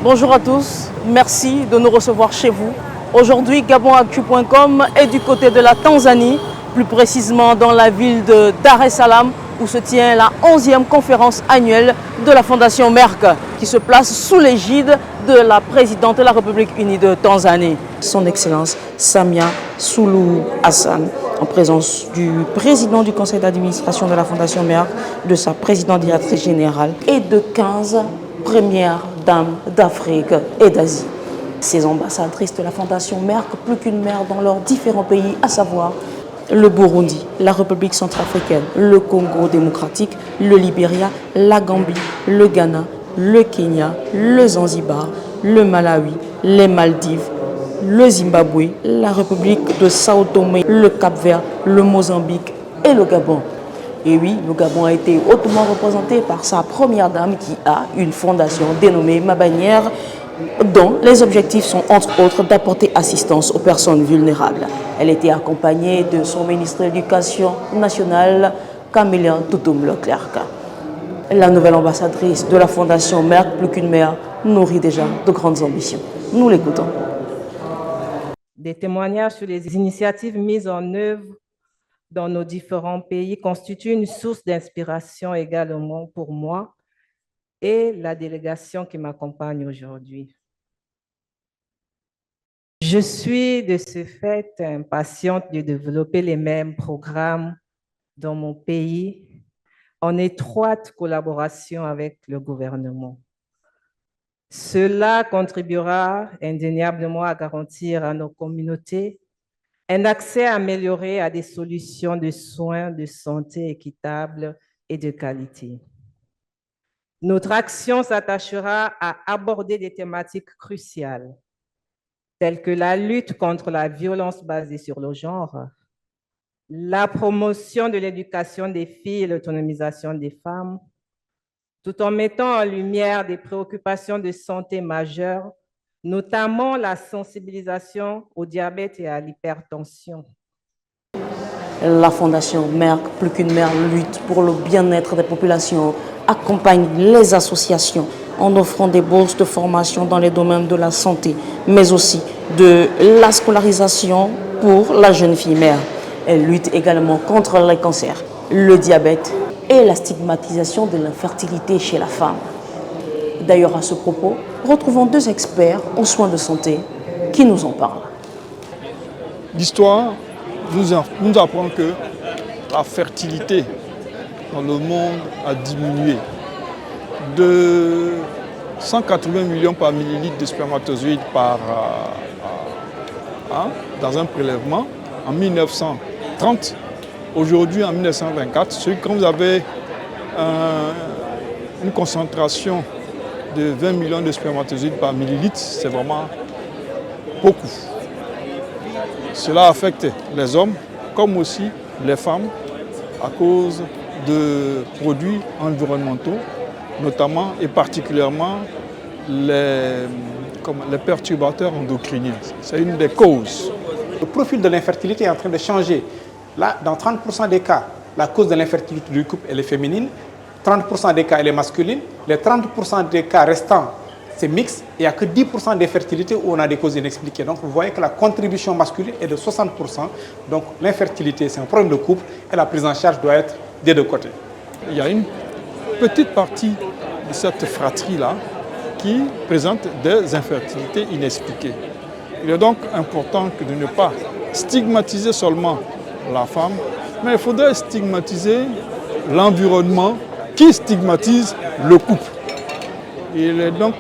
Bonjour à tous, merci de nous recevoir chez vous. Aujourd'hui, GabonActu.com est du côté de la Tanzanie, plus précisément dans la ville de Dar es Salaam, où se tient la 11e conférence annuelle de la Fondation Merck, qui se place sous l'égide de la présidente de la République unie de Tanzanie, Son Excellence Samia Suluhu Hassan, en présence du président du conseil d'administration de la Fondation Merck, de sa présidente directrice générale et de 15 premières dames d'Afrique et d'Asie. Ces ambassadrices de la Fondation Merck, plus qu'une mère dans leurs différents pays, à savoir le Burundi, la République centrafricaine, le Congo démocratique, le Libéria, la Gambie, le Ghana, le Kenya, le Zanzibar, le Malawi, les Maldives, le Zimbabwe, la République de Sao Tomé, le Cap-Vert, le Mozambique et le Gabon. Et oui, le Gabon a été hautement représenté par sa première dame qui a une fondation dénommée Ma Bannière, dont les objectifs sont entre autres d'apporter assistance aux personnes vulnérables. Elle était accompagnée de son ministre de l'Éducation nationale, Camilla Toutoum Leclerc. La nouvelle ambassadrice de la Fondation Merck, plus qu'une mère, nourrit déjà de grandes ambitions. Nous l'écoutons. Des témoignages sur les initiatives mises en œuvre dans nos différents pays constituent une source d'inspiration également pour moi et la délégation qui m'accompagne aujourd'hui. Je suis de ce fait impatiente de développer les mêmes programmes dans mon pays en étroite collaboration avec le gouvernement. Cela contribuera indéniablement à garantir à nos communautés un accès amélioré à des solutions de soins de santé équitables et de qualité. Notre action s'attachera à aborder des thématiques cruciales, telles que la lutte contre la violence basée sur le genre, la promotion de l'éducation des filles et l'autonomisation des femmes, tout en mettant en lumière des préoccupations de santé majeures, notamment la sensibilisation au diabète et à l'hypertension. La Fondation Merck, plus qu'une mère, lutte pour le bien-être des populations, accompagne les associations en offrant des bourses de formation dans les domaines de la santé, mais aussi de la scolarisation pour la jeune fille mère. Elle lutte également contre les cancers, le diabète et la stigmatisation de l'infertilité chez la femme. D'ailleurs, à ce propos, retrouvons deux experts en soins de santé qui nous en parlent. L'histoire nous apprend que la fertilité dans le monde a diminué de 180 millions par millilitre de spermatozoïdes dans un prélèvement en 1930. Aujourd'hui, en 1924, quand vous avez une concentration de 20 millions de spermatozoïdes par millilitre, c'est vraiment beaucoup. Cela affecte les hommes comme aussi les femmes à cause de produits environnementaux, notamment et particulièrement les perturbateurs endocriniens. C'est une des causes. Le profil de l'infertilité est en train de changer. Là, dans 30% des cas, la cause de l'infertilité du couple elle est féminine, 30% des cas elle est masculine, les 30% des cas restants c'est mixte, il n'y a que 10% d'infertilité où on a des causes inexpliquées. Donc vous voyez que la contribution masculine est de 60%. Donc l'infertilité c'est un problème de couple et la prise en charge doit être des deux côtés. Il y a une petite partie de cette fratrie-là qui présente des infertilités inexpliquées. Il est donc important de ne pas stigmatiser seulement la femme, mais il faudrait stigmatiser l'environnement qui stigmatise le couple. Il est donc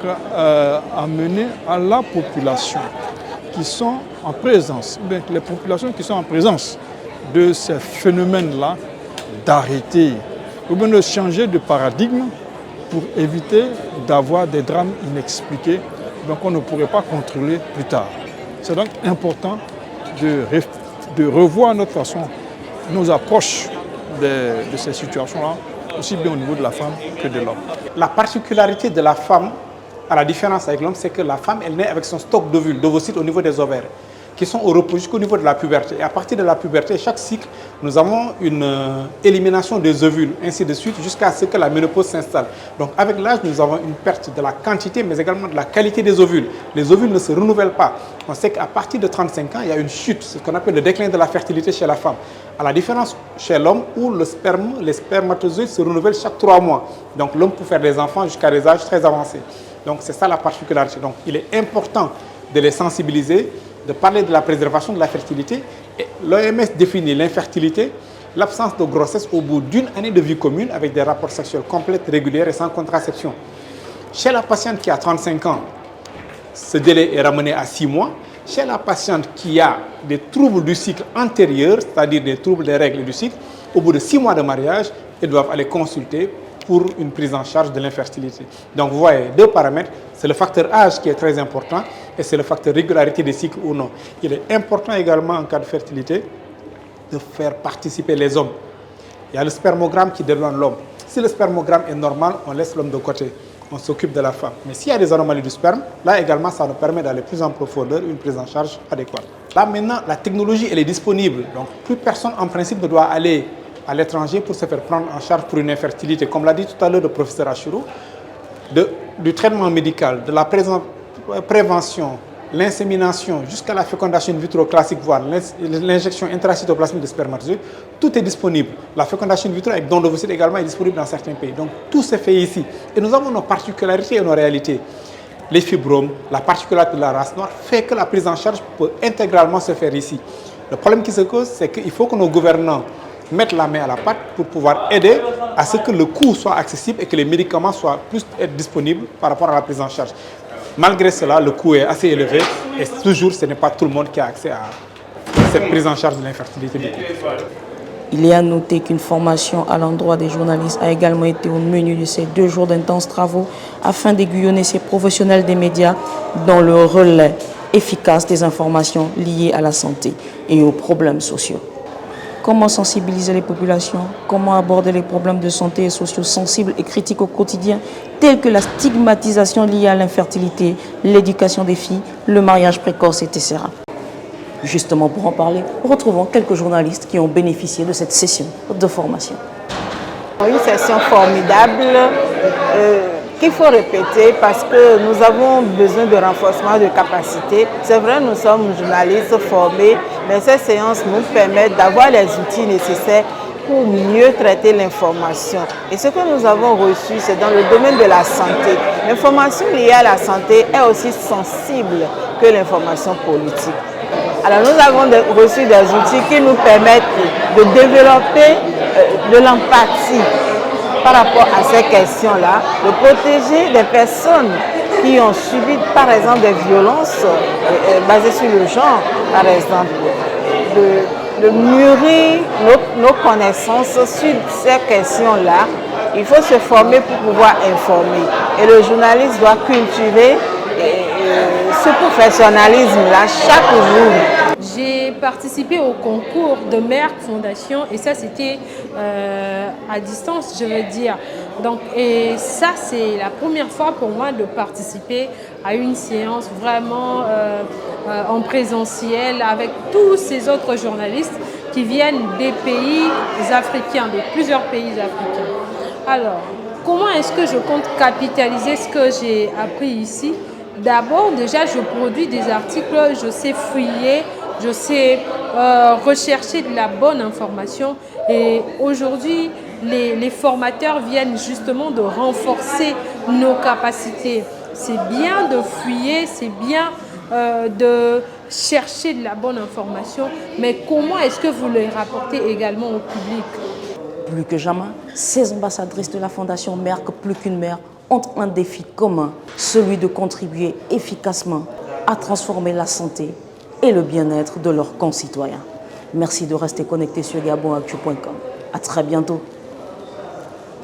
amené à la population qui sont en présence, les populations qui sont en présence de ces phénomènes-là, d'arrêter ou bien de changer de paradigme pour éviter d'avoir des drames inexpliqués donc on ne pourrait pas contrôler plus tard. C'est donc important de revoir notre façon, nos approches de ces situations-là, aussi bien au niveau de la femme que de l'homme. La particularité de la femme, à la différence avec l'homme, c'est que la femme, elle naît avec son stock d'ovules, d'ovocytes au niveau des ovaires, qui sont au repos jusqu'au niveau de la puberté. Et à partir de la puberté, chaque cycle, nous avons une élimination des ovules, ainsi de suite, jusqu'à ce que la ménopause s'installe. Donc avec l'âge, nous avons une perte de la quantité, mais également de la qualité des ovules. Les ovules ne se renouvellent pas. On sait qu'à partir de 35 ans, il y a une chute, ce qu'on appelle le déclin de la fertilité chez la femme. À la différence chez l'homme, où les spermatozoïdes se renouvellent chaque 3 mois. Donc l'homme peut faire des enfants jusqu'à des âges très avancés. Donc c'est ça la particularité. Donc il est important de les sensibiliser, de parler de la préservation de la fertilité. L'OMS définit l'infertilité, l'absence de grossesse au bout d'une année de vie commune avec des rapports sexuels complets, réguliers et sans contraception. Chez la patiente qui a 35 ans, ce délai est ramené à 6 mois. Chez la patiente qui a des troubles du cycle antérieur, c'est-à-dire des troubles des règles du cycle, au bout de 6 mois de mariage, elles doivent aller consulter pour une prise en charge de l'infertilité. Donc vous voyez, 2 paramètres, c'est le facteur âge qui est très important et c'est le facteur régularité des cycles ou non. Il est important également en cas de fertilité de faire participer les hommes. Il y a le spermogramme qui dévoile l'homme. Si le spermogramme est normal, on laisse l'homme de côté. On s'occupe de la femme. Mais s'il y a des anomalies du sperme, là également, ça nous permet d'aller plus en profondeur, une prise en charge adéquate. Là maintenant, la technologie, elle est disponible. Donc plus personne en principe ne doit aller à l'étranger pour se faire prendre en charge pour une infertilité. Comme l'a dit tout à l'heure le professeur Achirou, du traitement médical, de la prévention, l'insémination, jusqu'à la fécondation in vitro classique, voire l'injection intracytoplasmique de spermatozoïdes, tout est disponible. La fécondation in vitro avec don d'ovocytes également est disponible dans certains pays. Donc tout se fait ici. Et nous avons nos particularités et nos réalités. Les fibromes, la particularité de la race noire fait que la prise en charge peut intégralement se faire ici. Le problème qui se cause, c'est qu'il faut que nos gouvernants mettre la main à la pâte pour pouvoir aider à ce que le coût soit accessible et que les médicaments soient plus disponibles par rapport à la prise en charge. Malgré cela, le coût est assez élevé et toujours, ce n'est pas tout le monde qui a accès à cette prise en charge de l'infertilité du couple. Il est à noter qu'une formation à l'endroit des journalistes a également été au menu de ces 2 jours d'intenses travaux afin d'aiguillonner ces professionnels des médias dans le relais efficace des informations liées à la santé et aux problèmes sociaux. Comment sensibiliser les populations? Comment aborder les problèmes de santé et sociaux sensibles et critiques au quotidien, tels que la stigmatisation liée à l'infertilité, l'éducation des filles, le mariage précoce, etc. Justement, pour en parler, retrouvons quelques journalistes qui ont bénéficié de cette session de formation. Une session formidable qu'il faut répéter parce que nous avons besoin de renforcement de capacité. C'est vrai, nous sommes journalistes formés, mais ces séances nous permettent d'avoir les outils nécessaires pour mieux traiter l'information. Et ce que nous avons reçu, c'est dans le domaine de la santé. L'information liée à la santé est aussi sensible que l'information politique. Alors nous avons reçu des outils qui nous permettent de développer de l'empathie par rapport à ces questions-là, de protéger des personnes qui ont subi par exemple des violences basées sur le genre, par exemple, de mûrir nos connaissances sur ces questions-là. Il faut se former pour pouvoir informer. Et le journaliste doit cultiver ce professionnalisme-là chaque jour. J'ai participé au concours de Merck Fondation et ça c'était à distance, je veux dire. Donc, et ça c'est la première fois pour moi de participer à une séance vraiment en présentiel avec tous ces autres journalistes qui viennent des pays africains, de plusieurs pays africains. Alors, comment est-ce que je compte capitaliser ce que j'ai appris ici? D'abord, déjà, je produis des articles, je sais fouiller, je sais rechercher de la bonne information. Et aujourd'hui, les formateurs viennent justement de renforcer nos capacités. C'est bien de fouiller, c'est bien de chercher de la bonne information, mais comment est-ce que vous les rapportez également au public? Plus que jamais, ces ambassadrices de la Fondation Merck Plus qu'une mère ont un défi commun, celui de contribuer efficacement à transformer la santé et le bien-être de leurs concitoyens. Merci de rester connecté sur GabonActu.com. À très bientôt.